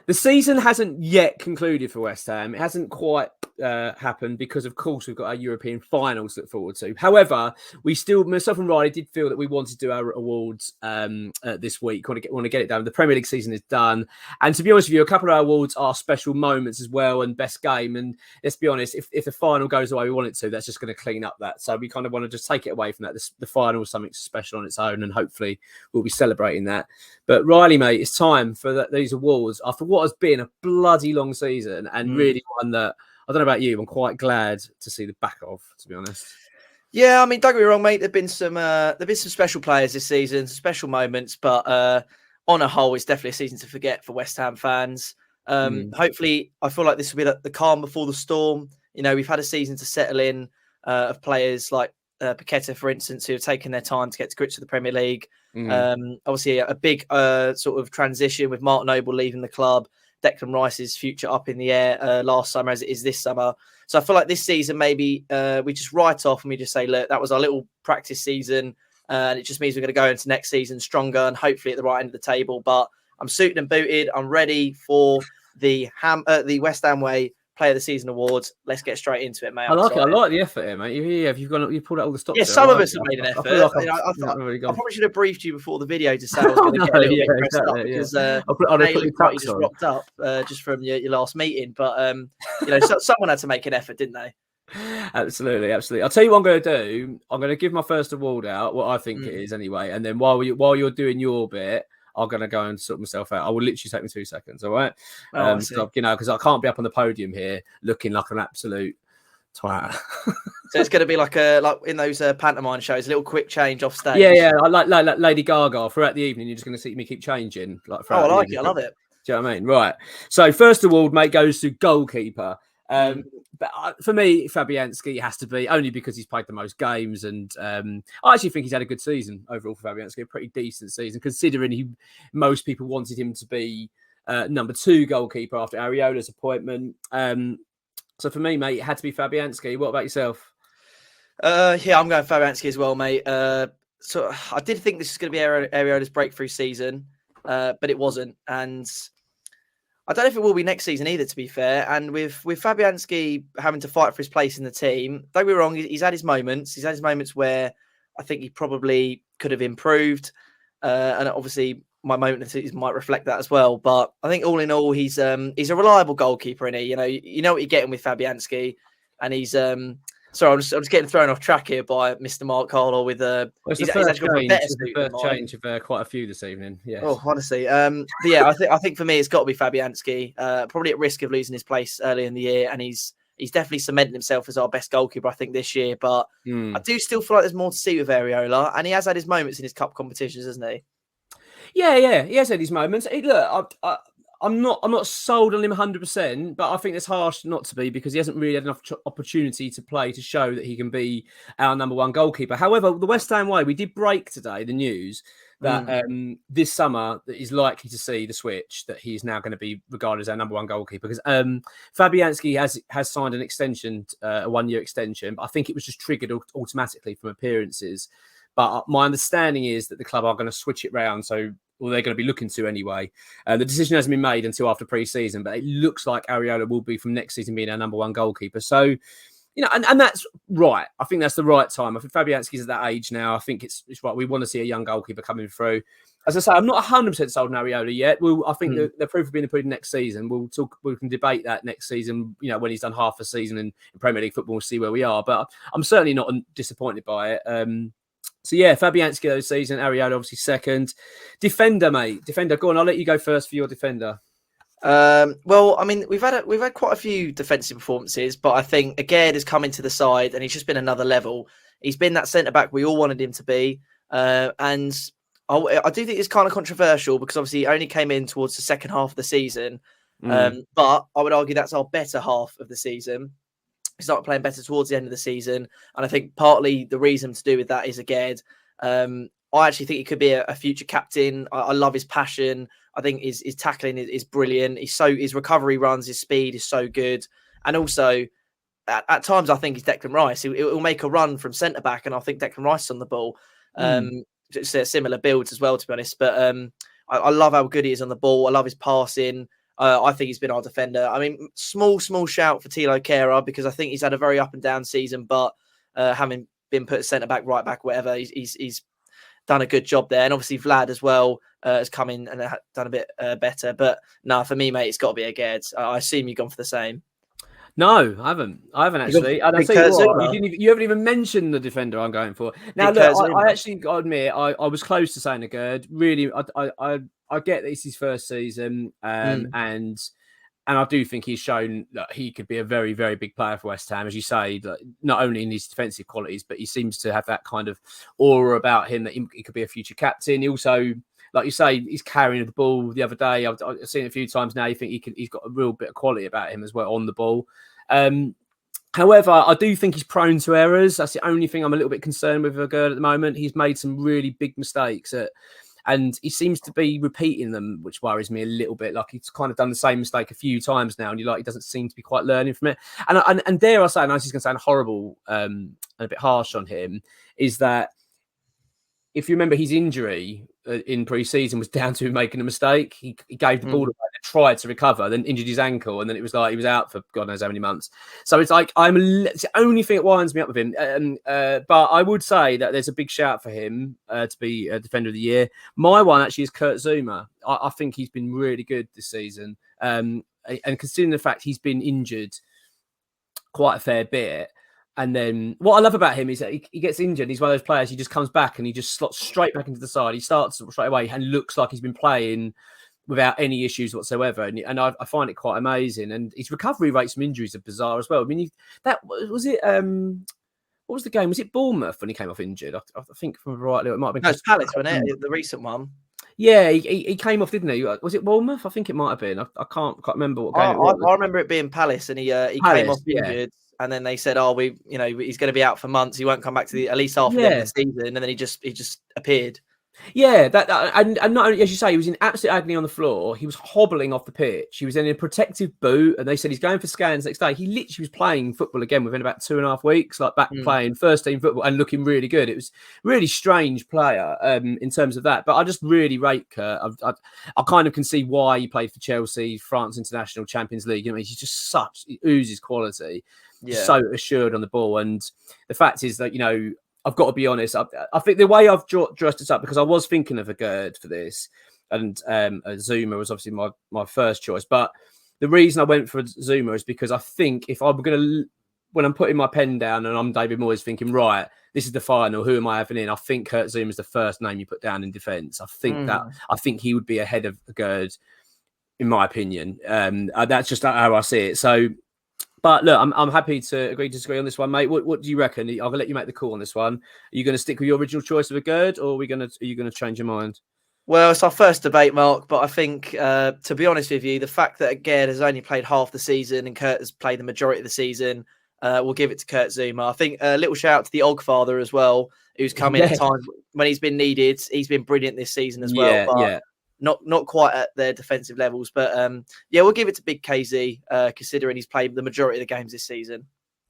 The season hasn't yet concluded for West Ham. It hasn't quite happened because, of course, we've got our European finals to look forward to. However, we still, myself and Riley, did feel that we wanted to do our awards this week. Want to get it done. The Premier League season is done, and to be honest with you, a couple of our awards are special moments as well, and best game. And let's be honest, if the final goes the way we want it to, that's just going to clean up that. So we kind of want to just take it away from that. The final is something special on its own, and hopefully we'll be celebrating that. But Riley, mate, it's time for these awards after what has been a bloody long season, and really one that, I don't know about you, I'm quite glad to see the back of, to be honest. Yeah, I mean, don't get me wrong, mate. There've been some special players this season, some special moments, but on a whole, it's definitely a season to forget for West Ham fans. Hopefully, I feel like this will be the calm before the storm. You know, we've had a season to settle in of players like Paqueta, for instance, who have taken their time to get to grips with the Premier League. Obviously, a big sort of transition with Mark Noble leaving the club. Declan Rice's future up in the air last summer as it is this summer. So I feel like this season, maybe we just write off and we just say, look, that was our little practice season. And it just means we're going to go into next season stronger and hopefully at the right end of the table. But I'm suited and booted. I'm ready for the West Ham Way Player of the Season awards. Let's get straight into it, mate. I like it. I like the effort here, mate. You pulled out all the stops. Yeah, some of us have made an effort. I probably should have briefed you before the video to say I was going to get a little bit pressed up because you just rocked up just from your last meeting. But someone had to make an effort, didn't they? Absolutely. I'll tell you what I'm going to do. I'm going to give my first award out, what I think it is anyway, and then while you're doing your bit, I'm going to go and sort myself out. I will literally take me 2 seconds, all right? Because I can't be up on the podium here looking like an absolute twat. So it's going to be like in those pantomime shows, a little quick change off stage. Yeah. Like Lady Gaga throughout the evening. You're just going to see me keep changing. I like it. I love it. Do you know what I mean? Right. So first award, mate, goes to goalkeeper. But for me, Fabianski has to be, only because he's played the most games, and I actually think he's had a good season overall for Fabianski, a pretty decent season, considering most people wanted him to be number 2 goalkeeper after Ariola's appointment. So for me, mate, it had to be Fabianski. What about yourself? Yeah, I'm going Fabianski as well, mate. So I did think this was going to be Ariola's breakthrough season, but it wasn't, and I don't know if it will be next season either, to be fair. And with Fabianski having to fight for his place in the team, don't be wrong, he's had his moments. He's had his moments where I think he probably could have improved. And obviously, my moment might reflect that as well. But I think all in all, he's a reliable goalkeeper, isn't he? You know what you're getting with Fabianski, and he's sorry, I'm just getting thrown off track here by Mr. Mark Carlo with he's actually got a better change of quite a few this evening. Yeah. Oh, honestly, but yeah, I think for me it's got to be Fabianski. Probably at risk of losing his place early in the year, and he's definitely cemented himself as our best goalkeeper, I think, this year. But I do still feel like there's more to see with Areola, and he has had his moments in his cup competitions, hasn't he? Yeah, he has had his moments. Look, I'm not sold on him 100%, but I think it's harsh not to be, because he hasn't really had enough opportunity to play to show that he can be our number 1 goalkeeper. However, the West Ham way, we did break today the news that this summer that he's likely to see the switch, that he's now going to be regarded as our number 1 goalkeeper, because Fabianski has signed an extension, a 1-year extension, but I think it was just triggered automatically from appearances. But my understanding is that the club are going to switch it round, they're going to be looking to anyway. The decision hasn't been made until after pre-season, but it looks like Areola will be from next season being our number 1 goalkeeper. So, and that's right. I think that's the right time. I think Fabianski's at that age now. I think it's right. We want to see a young goalkeeper coming through. As I say, I'm not 100% sold on Areola yet. I think the proof will be in the pudding next season. We can debate that next season, when he's done half a season in Premier League football, we'll see where we are. But I'm certainly not disappointed by it. So yeah, Fabianski this season, Areola obviously second. Defender, mate. Defender, go on. I'll let you go first for your defender. Well, I mean, we've had quite a few defensive performances, but I think Aguerd has come into the side and he's just been another level. He's been that centre back we all wanted him to be, and I do think it's kind of controversial because obviously he only came in towards the second half of the season, but I would argue that's our better half of the season. He started playing better towards the end of the season, and I think partly the reason to do with that is Aguerd. I actually think he could be a future captain. I love his passion. I think his tackling is brilliant. His recovery runs, his speed is so good, and also at times I think he's Declan Rice. He'll make a run from centre back, and I think Declan Rice is on the ball. It's similar builds as well, to be honest. But I love how good he is on the ball. I love his passing. I think he's been our defender. I mean, small shout for Tilo Kehrer because I think he's had a very up and down season, but having been put centre back, right back, whatever, he's done a good job there. And obviously Vlad as well has come in and done a bit better. But no, for me, mate, it's got to be a Geds. I assume you've gone for the same. No, I haven't actually. And I tell you what, you haven't even mentioned the defender I'm going for. Now, look, I actually got to admit, I was close to saying a Gerd. Really, I get that it's his first season, and I do think he's shown that he could be a very, very big player for West Ham, as you say, not only in his defensive qualities, but he seems to have that kind of aura about him that he could be a future captain. He also, like you say, he's carrying the ball the other day. I've seen it a few times now. You think he's got a real bit of quality about him as well on the ball. However, I do think he's prone to errors. That's the only thing I'm a little bit concerned with Vergerd at the moment. He's made some really big mistakes and he seems to be repeating them, which worries me a little bit. Like he's kind of done the same mistake a few times now, and he doesn't seem to be quite learning from it. And dare I say, and I know this is going to sound horrible and a bit harsh on him, is that if you remember his injury in pre-season was down to him making a mistake. He gave the ball away and tried to recover, then injured his ankle, and then it was like he was out for God knows how many months. So it's like it's the only thing that winds me up with him. But I would say that there's a big shout for him to be a Defender of the Year. My one actually is Kurt Zouma. I think he's been really good this season. And considering the fact he's been injured quite a fair bit, and then what I love about him is that he gets injured. He's one of those players, he just comes back and he just slots straight back into the side. He starts straight away and looks like he's been playing without any issues whatsoever. And I find it quite amazing. And his recovery rates from injuries are bizarre as well. I mean, that was it. What was the game? Was it Bournemouth when he came off injured? I think from right, it might have been. No, it's Palace, wasn't it? The recent one. Yeah, he came off, didn't he? Was it Bournemouth? I think it might have been. I can't remember what game it was. I remember it being Palace, and he came off injured. And then they said, "Oh, he's going to be out for months. He won't come back to at least half the end of the season." And then he just appeared. Yeah, and not only, as you say, he was in absolute agony on the floor. He was hobbling off the pitch. He was in a protective boot, and they said he's going for scans next day. He literally was playing football again within about 2.5 weeks, like back playing first team football and looking really good. It was really strange player in terms of that. But I just really rate Kurt. I kind of can see why he played for Chelsea, France International, Champions League. I mean, he's just he oozes quality. Yeah. So assured on the ball. And the fact is that, I've got to be honest. I think the way I've dressed this up, because I was thinking of a Gerd for this, and Zouma was obviously my first choice. But the reason I went for Zouma is because I think if I'm going to, when I'm putting my pen down and I'm David Moyes thinking, right, this is the final, who am I having in? I think Kurt Zouma is the first name you put down in defence. I think he would be ahead of Gerd, in my opinion. That's just how I see it. So. But look, I'm happy to agree to disagree on this one, mate. What do you reckon? I'm gonna let you make the call on this one. Are you going to stick with your original choice of a Gerd, or are you going to change your mind? Well, it's our first debate, Mark. But I think, to be honest with you, the fact that Gerd has only played half the season and Kurt has played the majority of the season, we'll give it to Kurt Zouma. I think a little shout out to the Ogfather as well, who's come in at times when he's been needed. He's been brilliant this season as well. But not quite at their defensive levels, but we'll give it to Big KZ, considering he's played the majority of the games this season.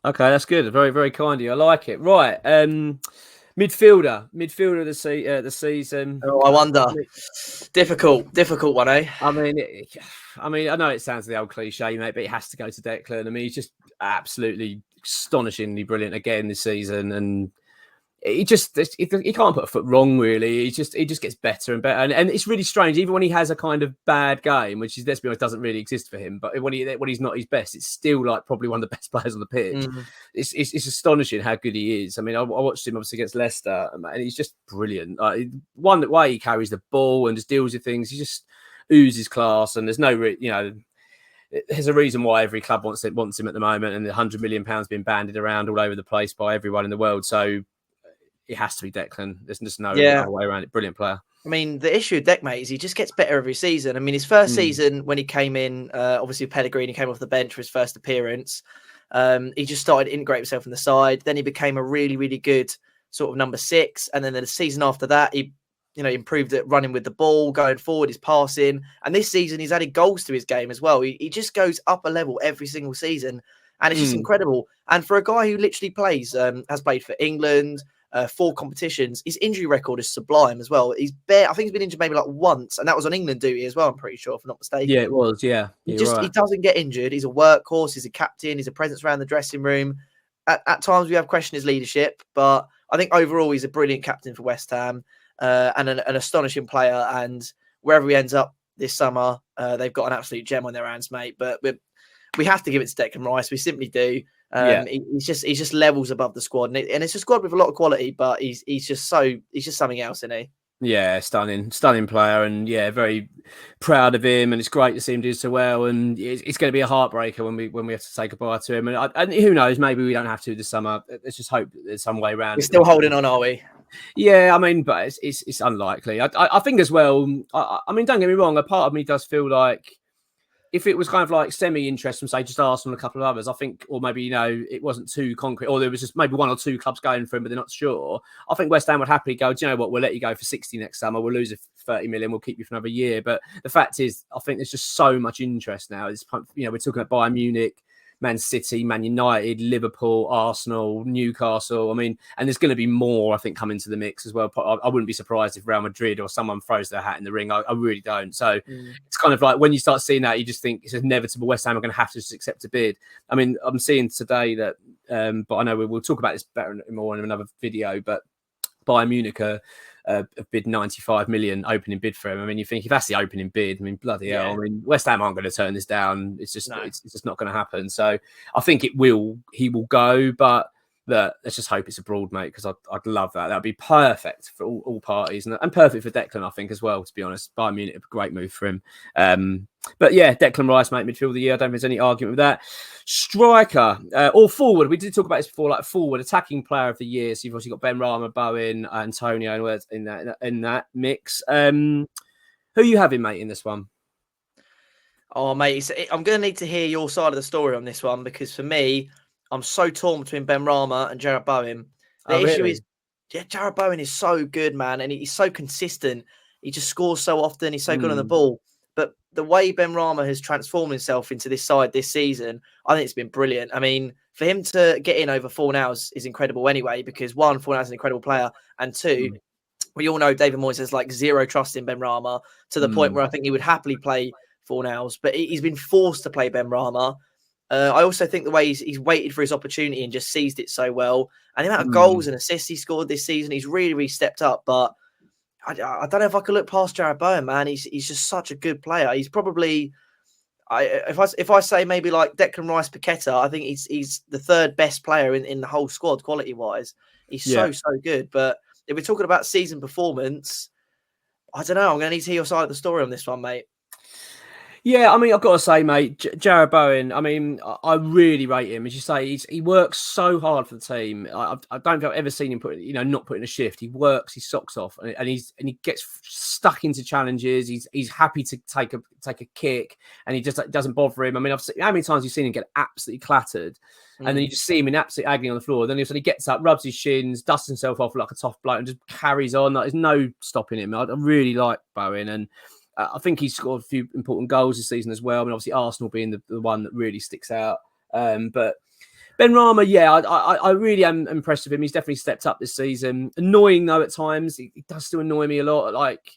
Okay, that's good. Very, very kind of you. I like it. Right, midfielder of the season. Oh, I wonder. Difficult one, eh? I mean, I know it sounds the old cliche, mate, but it has to go to Declan. I mean, he's just absolutely astonishingly brilliant again this season, and he can't put a foot wrong, really. He just gets better and better, and it's really strange. Even when he has a kind of bad game, which is, let's be honest, doesn't really exist for him, but when he's not his best, it's still like probably one of the best players on the pitch. It's astonishing how good he is. I mean, I watched him obviously against Leicester, and he's just brilliant. One way he carries the ball and just deals with things, he just oozes class, and there's no, there's a reason why every club wants him at the moment, and the £100 million being bandied around all over the place by everyone in the world. So it has to be Declan. There's just no way around it. Brilliant player. I mean, the issue with Deck, mate, is he just gets better every season. I mean, his first season when he came in, obviously Pellegrini came off the bench for his first appearance. He just started to integrate himself in the side. Then he became a really, really good sort of number 6. And then the season after that, he improved at running with the ball, going forward, his passing. And this season, he's added goals to his game as well. He just goes up a level every single season. And it's just incredible. And for a guy who literally has played for England, 4 competitions. His injury record is sublime as well. I think he's been injured maybe like once, and that was on England duty as well, I'm pretty sure, if I'm not mistaken. Yeah, it was. Yeah, He right. doesn't get injured. He's a workhorse. He's a captain. He's a presence around the dressing room. At times we have questioned his leadership, but I think overall he's a brilliant captain for West Ham, and an astonishing player. And wherever he ends up this summer, they've got an absolute gem on their hands, mate. But we have to give it to Declan Rice. We simply do. He's just levels above the squad, and it's a squad with a lot of quality. But he's just something else, isn't he? Yeah, stunning player, and yeah, very proud of him, and it's great to see him do so well. And it's going to be a heartbreaker when we have to say goodbye to him. And who knows, maybe we don't have to this summer. Let's just hope that there's some way around. We're still holding on, are we? Yeah, I mean, but it's unlikely. I think as well. I mean, don't get me wrong. A part of me does feel like if it was kind of like semi-interest from, say, just Arsenal and a couple of others, I think, or maybe, it wasn't too concrete, or there was just maybe 1 or 2 clubs going for him, but they're not sure. I think West Ham would happily go, do you know what, we'll let you go for 60 next summer. We'll lose 30 million. We'll keep you for another year. But the fact is, I think there's just so much interest now. It's, we're talking about Bayern Munich, Man City, Man United, Liverpool, Arsenal, Newcastle. I mean, and there's going to be more, I think, coming to the mix as well. I wouldn't be surprised if Real Madrid or someone throws their hat in the ring. I really don't. So it's kind of like when you start seeing that, you just think it's inevitable. West Ham are going to have to just accept a bid. I mean, I'm seeing today that, but I know we'll talk about this better more in another video, but Bayern Munich have bid 95 million opening bid for him. I mean, you think if that's the opening bid, I mean, bloody hell. I mean, West Ham aren't going to turn this down. It's just it's just not going to happen. So I think he will go, but let's just hope it's abroad, mate, because I'd love that. That'd be perfect for all parties and perfect for Declan, I think, as well, to be honest. Bayern Munich, a great move for him. But yeah, Declan Rice, mate, midfield of the year. I don't think there's any argument with that. Striker or forward. We did talk about this before, like forward, attacking player of the year. So you've obviously got Ben Rama, Bowen, Antonio in that mix. Who are you having, mate, in this one? Oh, mate, I'm going to need to hear your side of the story on this one, because for me, I'm so torn between Ben Rama and Jarrod Bowen. The issue is, Jarrod Bowen is so good, man, and he's so consistent. He just scores so often. He's so good on the ball. But the way Ben Rama has transformed himself into this side this season, I think it's been brilliant. I mean, for him to get in over Fornals is incredible anyway, because 1, Fornals is an incredible player, and 2, we all know David Moyes has like zero trust in Ben Rama, to the point where I think he would happily play Fornals, but he's been forced to play Ben Rama. I also think the way he's waited for his opportunity and just seized it so well, and the amount of goals and assists he scored this season, he's really stepped up. But I don't know if I could look past Jarrod Bowen, man. He's just such a good player. He's probably, if I say maybe like Declan Rice, Paqueta, I think he's the 3rd best player in the whole squad quality wise. He's so good. But if we're talking about season performance, I don't know. I'm going to need to hear your side of the story on this one, mate. Yeah, I mean, I've got to say, mate, Jarrod Bowen, I mean, I really rate him. As you say, he works so hard for the team. I don't think I've ever seen him not putting a shift. He works his socks off, and he gets stuck into challenges. He's happy to take a kick, and he just doesn't bother him. I mean, how many times you've seen him get absolutely clattered, and then you just see him in absolute agony on the floor. Then he gets up, rubs his shins, dusts himself off like a tough bloke, and just carries on. Like, there's no stopping him. I really like Bowen, and I think he's scored a few important goals this season as well. I mean, obviously Arsenal being the one that really sticks out. But Ben Rama, yeah, I really am impressed with him. He's definitely stepped up this season. Annoying though at times. He does still annoy me a lot. Like,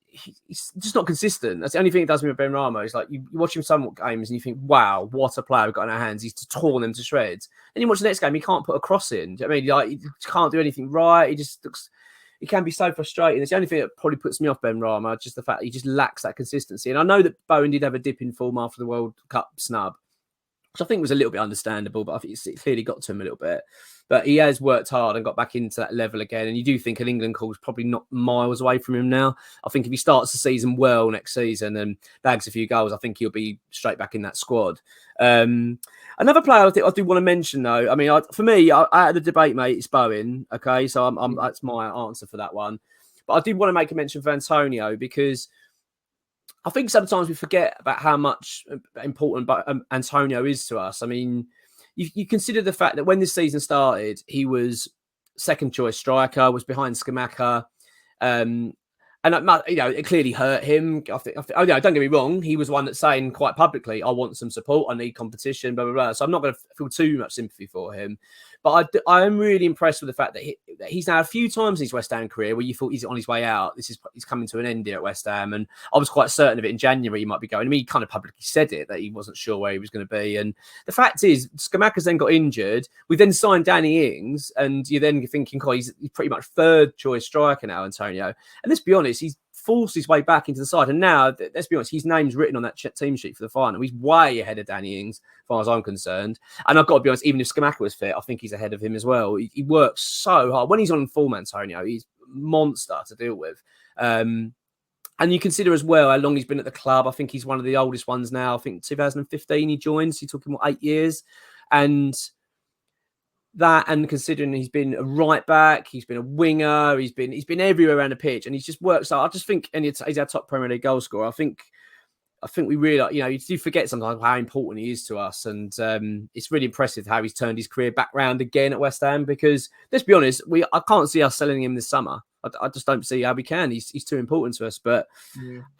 he's just not consistent. That's the only thing it does me with Ben Rama. Is like you watch him some games and you think, wow, what a player we've got in our hands. He's torn them to shreds. And you watch the next game, he can't put a cross in. Do you know what I mean? Like, he can't do anything right. He just looks. It can be so frustrating. It's the only thing that probably puts me off Ben Rama, just the fact that he just lacks that consistency. And I know that Bowen did have a dip in form after the World Cup snub, which I think was a little bit understandable, but I think it clearly got to him a little bit. But he has worked hard and got back into that level again. And you do think an England call is probably not miles away from him now. I think if he starts the season well next season and bags a few goals, I think he'll be straight back in that squad. Another player I do want to mention, though, I mean, for me, out of the debate, mate, it's Bowen. Okay, so that's my answer for that one. But I do want to make a mention for Antonio, because I think sometimes we forget about how much important Antonio is to us. I mean, you consider the fact that when this season started, he was second choice striker, was behind Scamacca. And it clearly hurt him. Don't get me wrong. He was one that's saying quite publicly, I want some support. I need competition, blah, blah, blah. So I'm not going to feel too much sympathy for him. But I am really impressed with the fact that he's now a few times in his West Ham career where you thought he's on his way out. He's coming to an end here at West Ham, and I was quite certain of it in January. He might be going. I mean, he kind of publicly said it that he wasn't sure where he was going to be. And the fact is, Skamaka's then got injured. We then signed Danny Ings, and you're then thinking, oh, he's pretty much third choice striker now, Antonio. And let's be honest, he's forced his way back into the side. And now, let's be honest, his name's written on that team sheet for the final. He's way ahead of Danny Ings, as far as I'm concerned. And I've got to be honest, even if Skamaka was fit, I think he's ahead of him as well. He works so hard. When he's on form, Antonio, he's a monster to deal with. And you consider as well how long he's been at the club. I think he's one of the oldest ones now. I think 2015 he joined. So he took him, 8 years? And that, and considering he's been a right back, he's been a winger, he's been everywhere around the pitch, and he's just worked. So I just think, and he's our top Premier League goal scorer. I think we really, you do forget sometimes how important he is to us, and it's really impressive how he's turned his career back round again at West Ham. Because let's be honest, I can't see us selling him this summer. I just don't see how we can. He's too important to us. But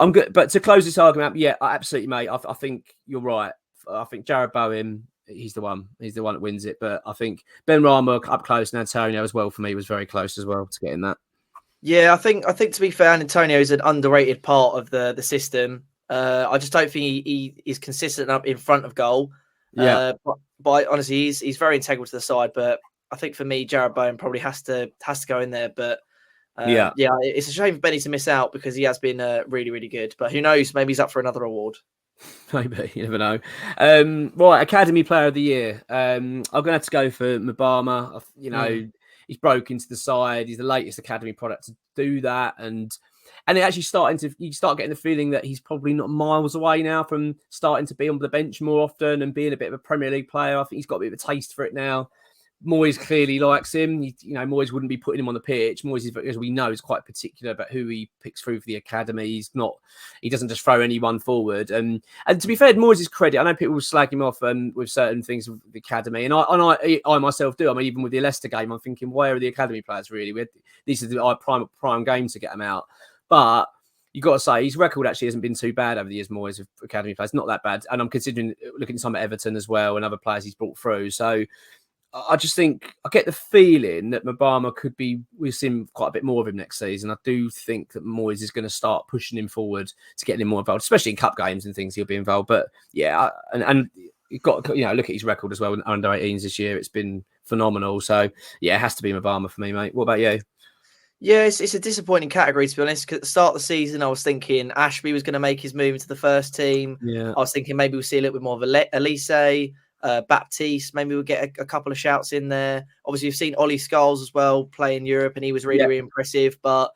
I'm good. But to close this argument, absolutely, mate. I think you're right. I think Jared Bowen, he's the one. He's the one that wins it. But I think Ben Rama up close, and Antonio as well for me was very close as well to getting that. Yeah, I think to be fair, Antonio is an underrated part of the system. I just don't think he is consistent up in front of goal. Yeah, but honestly, he's very integral to the side. But I think for me, Jared Bowen probably has to go in there. But it's a shame for Benny to miss out because he has been really, really good. But who knows? Maybe he's up for another award. Maybe, you never know. Right, Academy Player of the Year. I'm going to have to go for Mbama. He's broke into the side. He's the latest Academy product to do that, and it actually you start getting the feeling that he's probably not miles away now from starting to be on the bench more often and being a bit of a Premier League player. I think he's got a bit of a taste for it now. Moyes clearly likes him. Moyes wouldn't be putting him on the pitch. Moyes, as we know, is quite particular about who he picks through for the academy. He doesn't just throw anyone forward. And to be fair, Moyes' credit, I know people will slag him off with certain things of the academy, and I myself do. I mean, even with the Leicester game, I'm thinking, where are the academy players really? These are our prime games to get them out. But you got to say, his record actually hasn't been too bad over the years, Moyes, of academy players. Not that bad. And I'm considering looking at some at Everton as well and other players he's brought through. So I just think I get the feeling that Mbama could be. We've seen quite a bit more of him next season. I do think that Moyes is going to start pushing him forward to get him more involved, especially in cup games and things. He'll be involved. But yeah, and you've got to look at his record as well under 18s this year. It's been phenomenal. So yeah, it has to be Mbama for me, mate. What about you? Yeah, it's a disappointing category, to be honest. Cause at the start of the season, I was thinking Ashby was going to make his move into the first team. Yeah, I was thinking maybe we'll see a little bit more of Elise, Baptiste. Maybe we'll get a couple of shouts in there. Obviously, you've seen Ollie Scholes as well play in Europe, and he was really impressive. But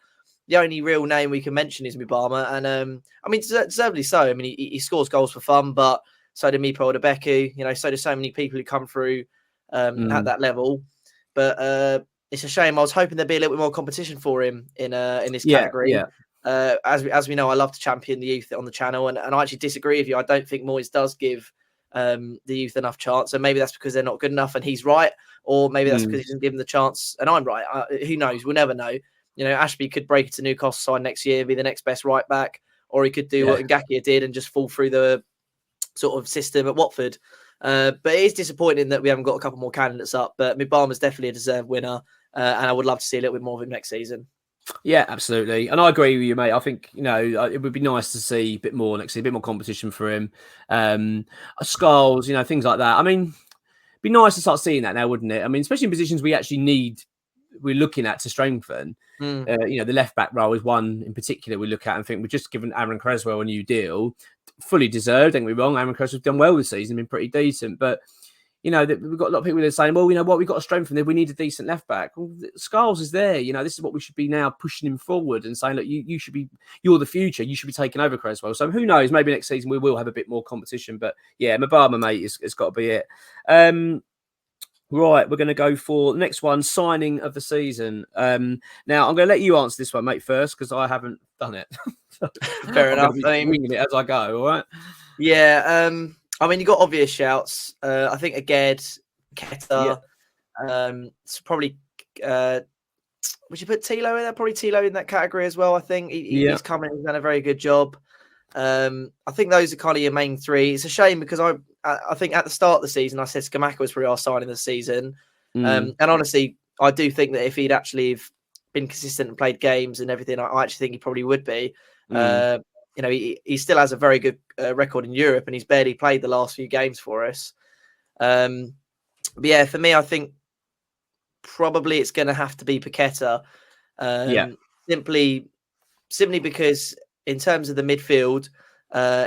the only real name we can mention is Mbama, and I mean, deservedly so. I mean, he scores goals for fun, but so did Mipo Odebeku. So do so many people who come through at that level. But it's a shame. I was hoping there'd be a little bit more competition for him in this category. Yeah. As we know, I love to champion the youth on the channel, and I actually disagree with you. I don't think Moyes does give the youth enough chance, and maybe that's because they're not good enough, and he's right, or maybe that's because he doesn't give them the chance, and I'm right. Who knows? We'll never know. Ashby could break into Newcastle side next year, be the next best right back, or he could do what Ngakia did and just fall through the sort of system at Watford. But it is disappointing that we haven't got a couple more candidates up. But Mbama's definitely a deserved winner. And I would love to see a little bit more of him next season. Yeah, absolutely. And I agree with you, mate. I think, it would be nice to see a bit more next season, a bit more competition for him. Skulls, things like that. I mean, it'd be nice to start seeing that now, wouldn't it? I mean, especially in positions we're looking at to strengthen. The left back role is one in particular we look at and think we've just given Aaron Creswell a new deal. Fully deserved, don't get me wrong. Aaron Creswell's done well this season, been pretty decent. But we've got a lot of people that are saying, well, we've got to strengthen it. We need a decent left back. Well, Skulls is there. This is what we should be now pushing him forward and saying, look, you're the future. You should be taking over Creswell. So who knows? Maybe next season we will have a bit more competition. But yeah, Mbama, mate, it's got to be it. Right, we're going to go for the next one, signing of the season. Now, I'm going to let you answer this one, mate, first, because I haven't done it. Fair enough. I mean, winging it as I go, all right? Yeah, I mean, you got obvious shouts. I think Aged, Keta. It's probably. Would you put Tilo in there? Probably Tilo in that category as well. I think he's come in and done a very good job. I think those are kind of your main three. It's a shame because I think at the start of the season I said Skamaka was probably our signing of the season. And honestly, I do think that if he'd actually have been consistent and played games and everything, I actually think he probably would be. You know, he still has a very good record in Europe, and he's barely played the last few games for us. But yeah, for me, I think probably it's going to have to be Paqueta, simply because in terms of the midfield,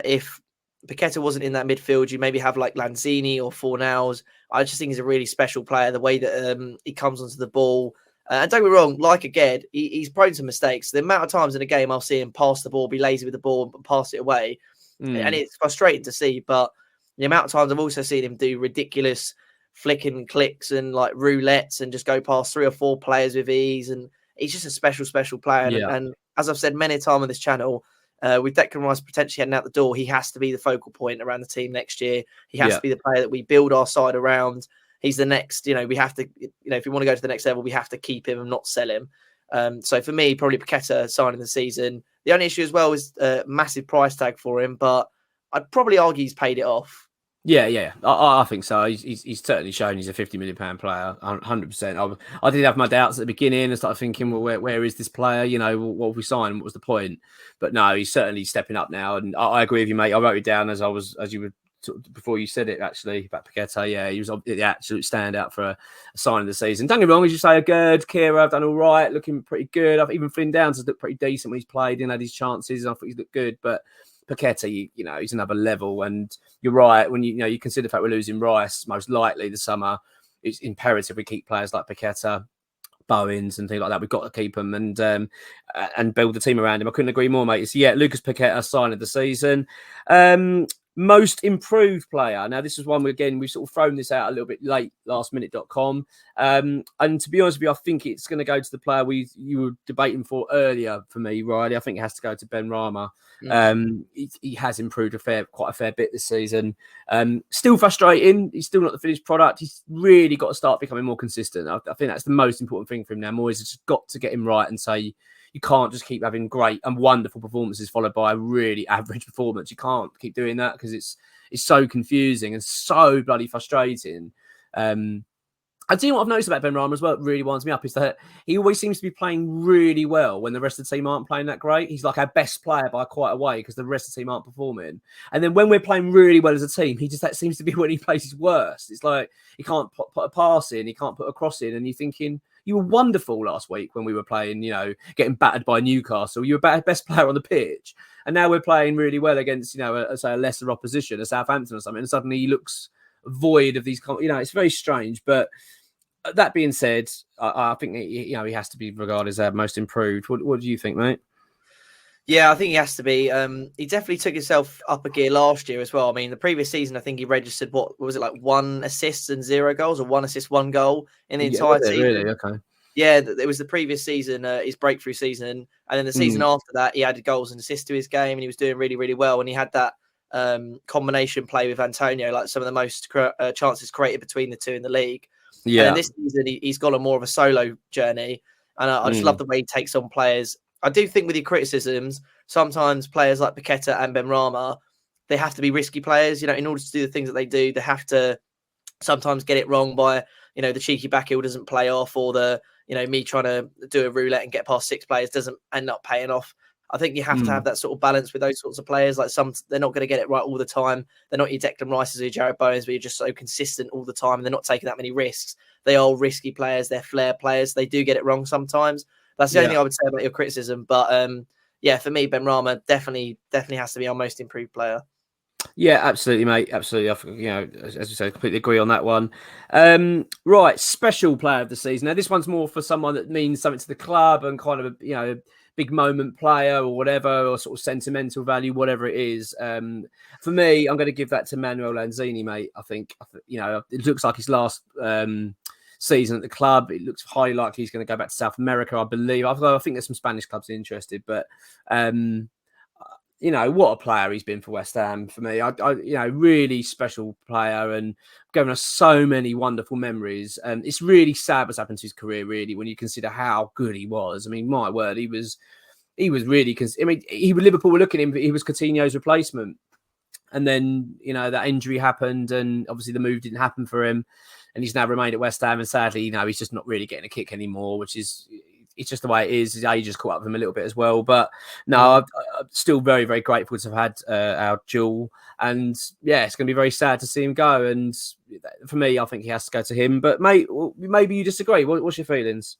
if Paqueta wasn't in that midfield, you maybe have like Lanzini or Fornals. I just think he's a really special player. The way that he comes onto the ball. And don't get me wrong, like again, he's prone to mistakes. The amount of times in a game I'll see him pass the ball, be lazy with the ball, and pass it away, and it's frustrating to see. But the amount of times I've also seen him do ridiculous flicking clicks and like roulettes and just go past 3 or 4 players with ease. And he's just a special player. And as I've said many times on this channel, with Declan Rice potentially heading out the door, he has to be the focal point around the team next year. He has to be the player that we build our side around. He's the next, we have to, if we want to go to the next level, we have to keep him and not sell him. So for me, probably Paqueta signing the season. The only issue as well is a massive price tag for him, but I'd probably argue he's paid it off. Yeah. I think so. He's certainly shown he's a £50 million player, 100%. I did have my doubts at the beginning and started thinking, well, where is this player? What have we signed? What was the point? But no, he's certainly stepping up now. And I agree with you, mate. I wrote it down as you were before you said it, actually, about Paqueta. Yeah, he was the absolute standout for a sign of the season. Don't get me wrong, as you say, Gerd, Kira have done all right, looking pretty good. Even Flynn Downs has looked pretty decent when he's played and had his chances. I thought he's looked good, but Paqueta, he's another level. And you're right, when you consider the fact we're losing Rice most likely this summer, it's imperative we keep players like Paqueta, Bowens and things like that. We've got to keep them and build the team around him. I couldn't agree more, mate. So yeah, Lucas Paqueta, sign of the season. Most improved player. Now, this is one we've sort of thrown this out a little bit late, lastminute.com. And to be honest with you, I think it's going to go to the player you were debating for earlier for me, Riley. I think it has to go to Ben Rama. He has improved quite a fair bit this season. Still frustrating. He's still not the finished product. He's really got to start becoming more consistent. I think that's the most important thing for him now. Moyes has just got to get him right and say, you can't just keep having great and wonderful performances followed by a really average performance. You can't keep doing that because it's so confusing and so bloody frustrating. I tell you what I've noticed about Ben Rama as well, it really winds me up, is that he always seems to be playing really well when the rest of the team aren't playing that great. He's like our best player by quite a way because the rest of the team aren't performing. And then when we're playing really well as a team, that seems to be when he plays his worst. It's like he can't put a pass in, he can't put a cross in, and you're thinking, you were wonderful last week when we were playing, getting battered by Newcastle. You were best player on the pitch. And now we're playing really well against, a lesser opposition, a Southampton or something. And suddenly he looks void of these, it's very strange. But that being said, I think, he has to be regarded as our most improved. What do you think, mate? Yeah, I think he has to be. He definitely took himself up a gear last year as well. I mean, the previous season, I think he registered, what was it, like 1 assist and 0 goals, or 1 assist, 1 goal in the entire season. Really? Okay. Yeah, it was the previous season, his breakthrough season. And then the season after that, he added goals and assists to his game and he was doing really, really well. And he had that combination play with Antonio, like some of the most chances created between the two in the league. Yeah. And then this season, he's gone on more of a solo journey. And I just love the way he takes on players. I do think with your criticisms, sometimes players like Paqueta and Ben Rama, they have to be risky players. In order to do the things that they do, they have to sometimes get it wrong by, the cheeky back heel doesn't play off, or me trying to do a roulette and get past 6 players doesn't end up paying off. I think you have to have that sort of balance with those sorts of players. Like they're not going to get it right all the time. They're not your Declan Rices or your Jared Bowens, but you're just so consistent all the time. And they're not taking that many risks. They are risky players. They're flair players. They do get it wrong sometimes. That's the only thing I would say about your criticism. But for me, Ben Rama definitely has to be our most improved player. Yeah, absolutely, mate. Absolutely. As you say, completely agree on that one. Right, special player of the season. Now, this one's more for someone that means something to the club and kind of a big moment player or whatever, or sort of sentimental value, whatever it is. For me, I'm going to give that to Manuel Lanzini, mate. I think it looks like his last season at the club. It looks highly likely he's going to go back to South America, I believe. I think there's some Spanish clubs interested, but what a player he's been for West Ham for me. I really special player and given us so many wonderful memories. It's really sad what's happened to his career, really, when you consider how good he was. I mean, my word, he was really. Liverpool were looking at him, but he was Coutinho's replacement. and then that injury happened, and obviously the move didn't happen for him, and he's now remained at West Ham, and sadly, he's just not really getting a kick anymore, which is. It's just the way it is. His age has caught up with him a little bit as well. But no, I'm still very, very grateful to have had our duel. And yeah, it's going to be very sad to see him go. And for me, I think he has to go to him. But mate, maybe you disagree. What's your feelings?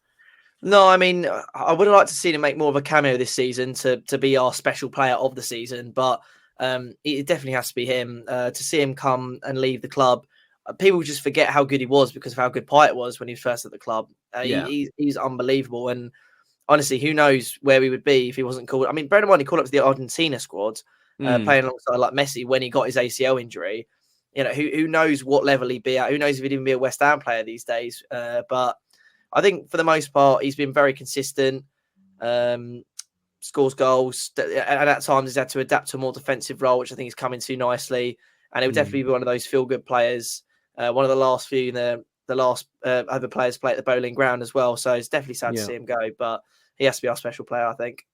No, I mean, I would have liked to see him make more of a cameo this season to be our special player of the season. But it definitely has to be him. To see him come and leave the club, people just forget how good he was because of how good Pyatt was when he was first at the club. He's unbelievable. And honestly, who knows where we would be if he wasn't called. I mean, bear in mind, he called up to the Argentina squad, playing alongside like Messi when he got his ACL injury. Who knows what level he'd be at? Who knows if he'd even be a West Ham player these days? But I think for the most part, he's been very consistent, scores goals, and at times he's had to adapt to a more defensive role, which I think he's coming to nicely. And it would definitely be one of those feel-good players, one of the last few the last other players play at the Bowling Ground as well. So it's definitely sad to see him go, but he has to be our special player, I think.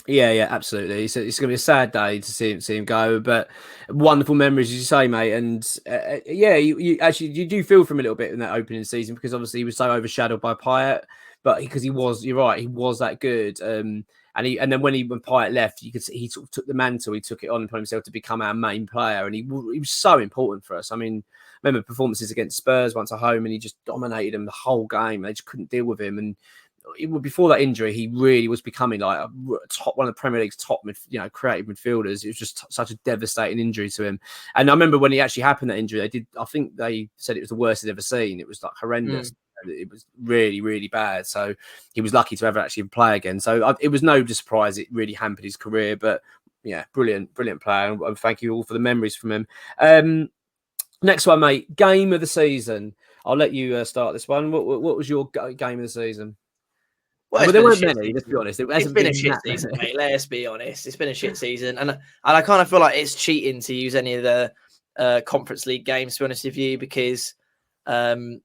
Yeah, absolutely. So it's going to be a sad day to see him go, but wonderful memories, as you say, mate. And you do feel for him a little bit in that opening season because obviously he was so overshadowed by Pyatt, but because you're right, he was that good. And then when Pyatt left, you could see he sort of took the mantle, he took it on and put himself to become our main player, and he was so important for us. I mean, remember performances against Spurs once at home, and he just dominated them the whole game. They just couldn't deal with him, and before that injury, he really was becoming like one of the Premier League's top, creative midfielders. It was just such a devastating injury to him. And I remember when it actually happened, that injury, I think they said it was the worst they'd ever seen. It was like horrendous. It was really, really bad. So he was lucky to ever actually play again. So it was no surprise it really hampered his career. But yeah, brilliant player. And thank you all for the memories from him. Next one, mate. Game of the season. I'll let you start this one. What was your game of the season? Well, there weren't many, let's be honest. It's been a shit season, mate. Let's be honest. It's been a shit season. And I kind of feel like it's cheating to use any of the Conference League games, to be honest with you, because you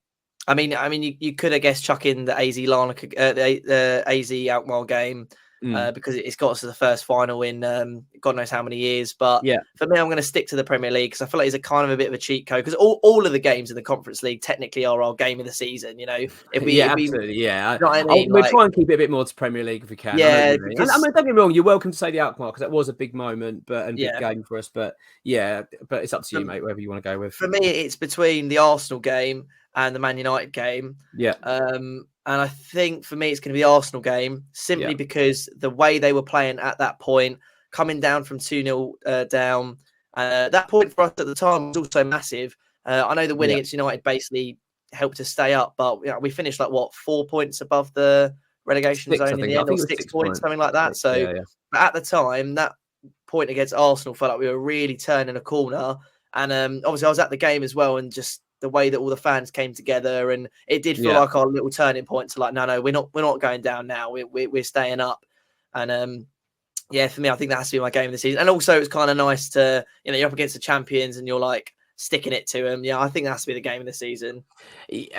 could, I guess, chuck in the AZ the AZ Alkmaar game because it's got us to the first final in God knows how many years. But for me, I'm going to stick to the Premier League because I feel like it's a kind of a bit of a cheat code because all of the games in the Conference League technically are our game of the season. Absolutely. Yeah, you know what I mean? We'll try and keep it a bit more to Premier League if we can. Yeah, because, don't get me wrong. You're welcome to say the Alkmaar because that was a big moment, and big game for us. But but it's up to you, mate. Whatever you want to go with. For me, it's between the Arsenal game and the Man United game. And I think for me, it's going to be the Arsenal game simply because the way they were playing at that point, coming down from 2-0 down, that point for us at the time was also massive. I know the win against United basically helped us stay up, but we finished 4 points above the relegation zone in the end, or 6 points, something like that. So but at the time, that point against Arsenal felt like we were really turning a corner. And obviously I was at the game as well, and just the way that all the fans came together, and it did feel like our little turning point to no, we're not going down now. We're staying up. And for me, I think that has to be my game of the season. And also it's kind of nice to, you're up against the champions and you're sticking it to them. Yeah, I think that has to be the game of the season.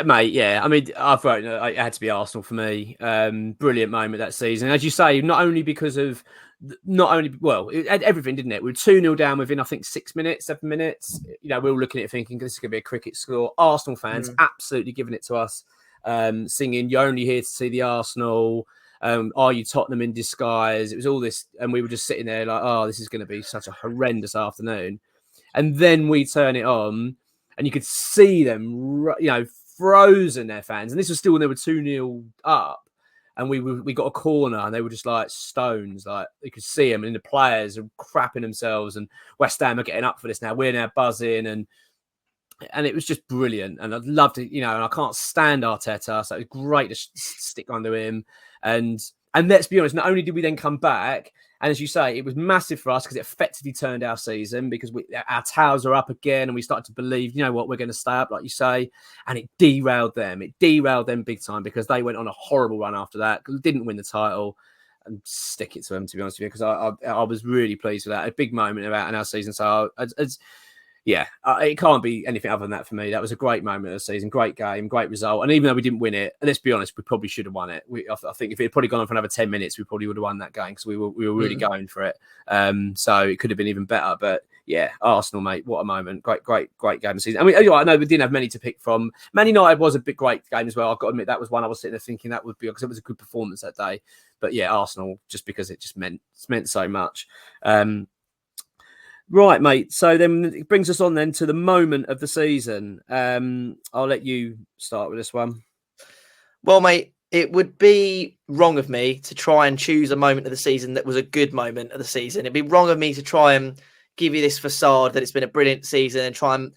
Mate, yeah. I mean, I thought it had to be Arsenal for me. Brilliant moment that season. As you say, not only because of it had everything, didn't it? We were 2-0 down within, I think, 6 minutes, 7 minutes. We were looking at it thinking this is going to be a cricket score. Arsenal fans absolutely giving it to us, singing, "You're only here to see the Arsenal. Are you Tottenham in disguise?" It was all this, and we were just sitting there like, "Oh, this is going to be such a horrendous afternoon." And then we turn it on, and you could see them, frozen, their fans. And this was still when they were 2-0 up. And we got a corner, and they were just like stones. Like you could see them, and the players are crapping themselves. And West Ham are getting up for this now. We're now buzzing, and it was just brilliant. And I'd love to, and I can't stand Arteta, so it was great to stick under him. And let's be honest, not only did we then come back, and as you say, it was massive for us because it effectively turned our season because our towers are up again and we started to believe, we're going to stay up, like you say, and it derailed them. It derailed them big time because they went on a horrible run after that, didn't win the title, and stick it to them, to be honest with you, because I was really pleased with that. A big moment in our season. So, yeah, it can't be anything other than that for me. That was a great moment of the season, great game, great result. And even though we didn't win it, and let's be honest, we probably should have won it. I think if it had probably gone on for another 10 minutes, we probably would have won that game because we were really going for it. So it could have been even better. But yeah, Arsenal, mate, what a moment. Great game of the season. I mean, I know we didn't have many to pick from. Man United was a big, great game as well. I've got to admit, that was one I was sitting there thinking that would be, because it was a good performance that day. But yeah, Arsenal, just because it just meant so much. Right, mate. So then it brings us on then to the moment of the season. I'll let you start with this one. Well, mate, it would be wrong of me to try and choose a moment of the season that was a good moment of the season. It'd be wrong of me to try and give you this facade that it's been a brilliant season and try and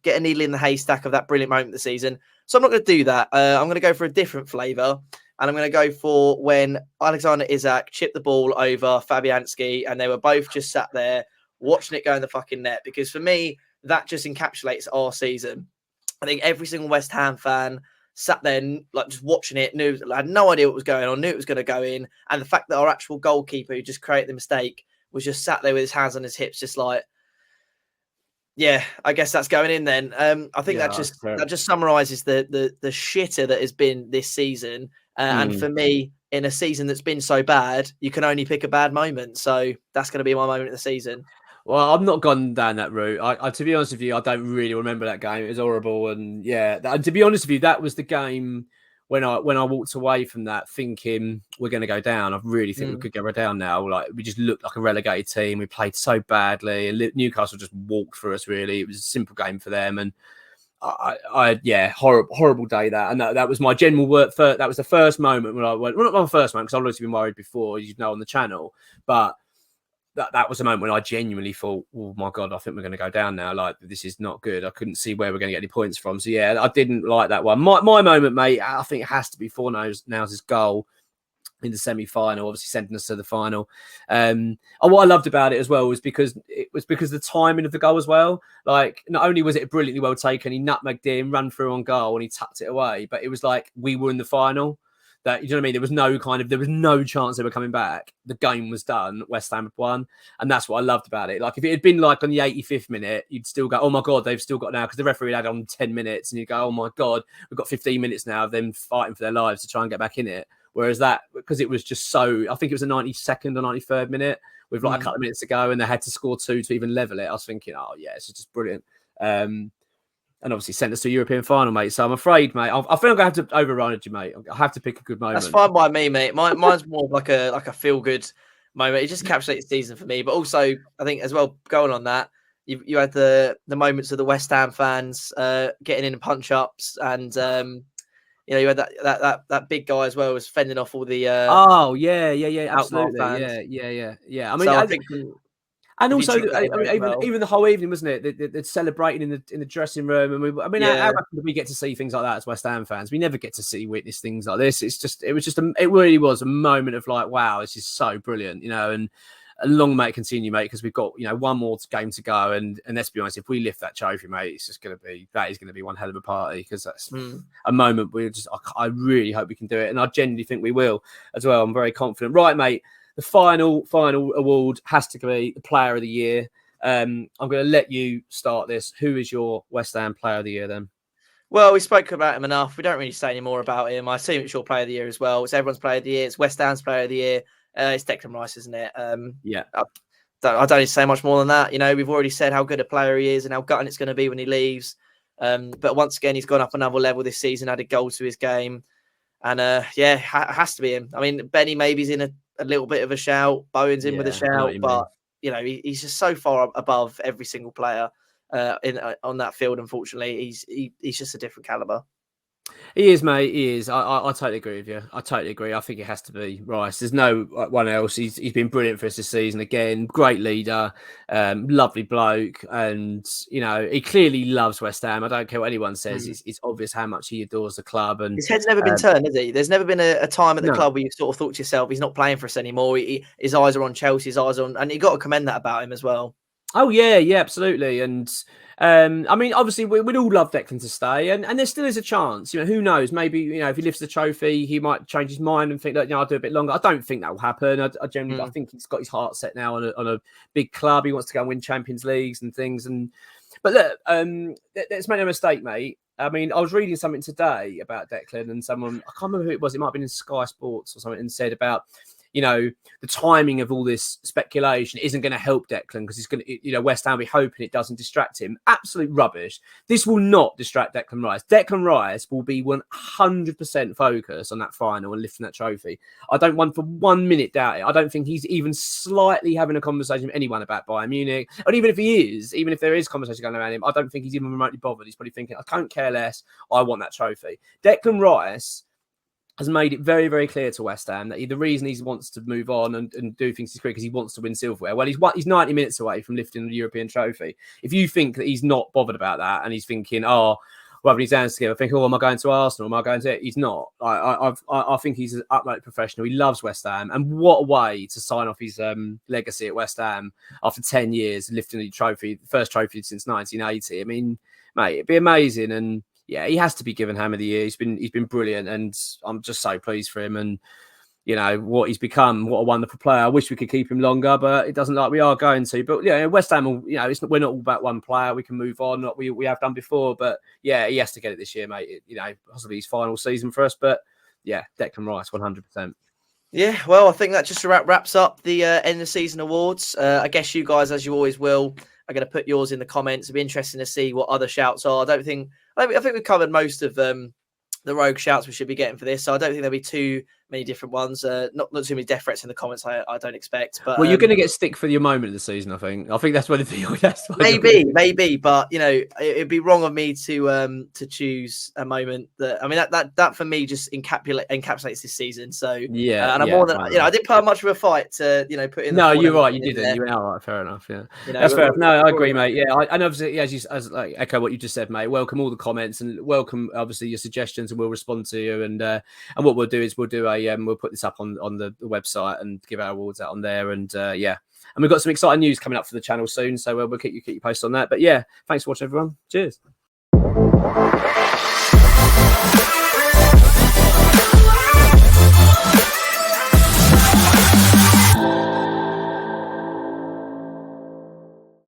get a needle in the haystack of that brilliant moment of the season. So I'm not going to do that. I'm going to go for a different flavour. And I'm going to go for when Alexander Isak chipped the ball over Fabianski and they were both just sat there watching it go in the fucking net, because for me, that just encapsulates our season. I think every single West Ham fan sat there like just watching it, had no idea what was going on, knew it was going to go in. And the fact that our actual goalkeeper who just created the mistake was just sat there with his hands on his hips, just like, yeah, I guess that's going in then. I think that just summarises the shitter that has been this season. And for me, in a season that's been so bad, you can only pick a bad moment. So that's going to be my moment of the season. Well, I've not gone down that route. I to be honest with you, I don't really remember that game. It was horrible, and yeah, to be honest with you, that was the game when I walked away from that thinking we're going to go down. I really think we could go down now. Like, we just looked like a relegated team. We played so badly, and Newcastle just walked through us. Really, it was a simple game for them, and horrible day that. And that was my general work. That was the first moment when I went. Well, not my first moment, because I've always been worried before, you know, on the channel, but. That was a moment when I genuinely thought, oh my God, I think we're going to go down now. Like, this is not good. I couldn't see where we're going to get any points from. So yeah, I didn't like that one. My moment, mate, I think it has to be Fornals' goal in the semi-final, obviously sending us to the final. And what I loved about it as well was because the timing of the goal as well. Like, not only was it brilliantly well taken, he nutmegged in, ran through on goal, and he tucked it away, but it was like we were in the final. That, you know what I mean? There was no chance they were coming back. The game was done. West Ham had won. And that's what I loved about it. Like, if it had been like on the 85th minute, you'd still go, oh my God, they've still got now, because the referee had on 10 minutes, and you go, oh my God, we've got 15 minutes now of them fighting for their lives to try and get back in it. Whereas that, because it was just so, I think it was the 92nd or 93rd minute with like a couple of minutes to go, and they had to score 2 to even level it. I was thinking, oh yeah, it's just brilliant. And obviously sent us to a European final, mate. So I'm afraid, mate, I feel like I have to override you, mate. I have to pick a good moment. That's fine by me, mate. Mine's more like a feel good moment. It just encapsulates the season for me. But also, I think as well, going on that, you had the moments of the West Ham fans getting in punch ups, and you had that big guy as well was fending off all the absolutely, fans. yeah. I mean, so I think. And also, even the whole evening, wasn't it? They're celebrating in the dressing room, and how often do we get to see things like that as West Ham fans? We never get to witness things like this. It really was a moment of like, wow, this is so brilliant, you know. And long may it continue, mate, because we've got one more game to go, and let's be honest, if we lift that trophy, mate, it's just going to be one hell of a party, because that's a moment I really hope we can do it, and I genuinely think we will as well. I'm very confident. Right, mate. The final award has to be the Player of the Year. I'm going to let you start this. Who is your West Ham Player of the Year then? Well, we spoke about him enough. We don't really say any more about him. I assume it's your Player of the Year as well. It's everyone's Player of the Year. It's West Ham's Player of the Year. It's Declan Rice, isn't it? Yeah. I don't need to say much more than that. We've already said how good a player he is and how gutting it's going to be when he leaves. But once again, he's gone up another level this season, added goals to his game. And it has to be him. I mean, Benny maybe's in a little bit of a shout. Bowen's in with a shout, but he's just so far above every single player on that field. Unfortunately, he's just a different caliber. He is, mate. He is. I totally agree with you. I totally agree. I think it has to be Rice. There's no one else. He's been brilliant for us this season. Again, great leader, lovely bloke, and he clearly loves West Ham. I don't care what anyone says. It's obvious how much he adores the club. And his head's never been turned, has he? There's never been a time at the club where you sort of thought to yourself, he's not playing for us anymore. His eyes are on Chelsea. His eyes on, and you got to commend that about him as well. Oh yeah, absolutely. And I mean, obviously, we'd all love Declan to stay, and there still is a chance. Who knows? Maybe if he lifts the trophy, he might change his mind and think that I'll do a bit longer. I don't think that will happen. I generally, I think he's got his heart set now on a big club. He wants to go and win Champions Leagues and things, and But look, let's make no mistake, mate. I mean, I was reading something today about Declan, and someone, I can't remember who it was, it might have been in Sky Sports or something, and said about, you know, the timing of all this speculation isn't going to help Declan because he's going to, you know, West Ham will be hoping it doesn't distract him. Absolute rubbish. This will not distract Declan Rice. Declan Rice will be 100% focused on that final and lifting that trophy. I don't want for 1 minute doubt it. I don't think he's even slightly having a conversation with anyone about Bayern Munich. And even if he is, even if there is conversation going around him, I don't think he's even remotely bothered. He's probably thinking, I don't care less. I want that trophy. Declan Rice has made it very, very clear to West Ham that the reason he wants to move on and do things is because he wants to win silverware. Well, he's 90 minutes away from lifting the European trophy. If you think that he's not bothered about that and he's thinking, rubbing his hands together, thinking, am I going to Arsenal? Am I going to it? He's not. I think he's an upright professional. He loves West Ham. And what a way to sign off his legacy at West Ham after 10 years, lifting the trophy, first trophy since 1980. I mean, mate, it'd be amazing. And yeah, he has to be given Ham of the Year. He's been brilliant, and I'm just so pleased for him. And you know what he's become. What a wonderful player. I wish we could keep him longer, but it doesn't look like we are going to. But yeah, West Ham, you know, we're not all about one player. We can move on. We have done before, but yeah, he has to get it this year, mate. You know, possibly his final season for us. But yeah, Declan Rice, 100%. Yeah, well, I think that just wraps up the end of season awards. I guess you guys, as you always will, are going to put yours in the comments. It'll be interesting to see what other shouts are. I think we've covered most of the rogue shouts we should be getting for this, so I don't think there'll be too many different ones. Not too many death threats in the comments. I don't expect. But well, you're going to get stick for your moment of the season. I think that's where the deal. Maybe. But you know, it'd be wrong of me to choose a moment that. I mean, that for me just encapsulates this season. So yeah, and I'm more than I didn't put much of a fight to put in. No, you're right. You didn't. You went out right. Fair enough. Yeah, that's fair. No, I agree, mate. Yeah, and obviously, as echo what you just said, mate. Welcome all the comments and welcome obviously your suggestions, and we'll respond to you. And what we'll do is we'll put this up on the website and give our awards out on there. And and we've got some exciting news coming up for the channel soon, so we'll keep you posted on that. But yeah, thanks for watching, everyone. Cheers.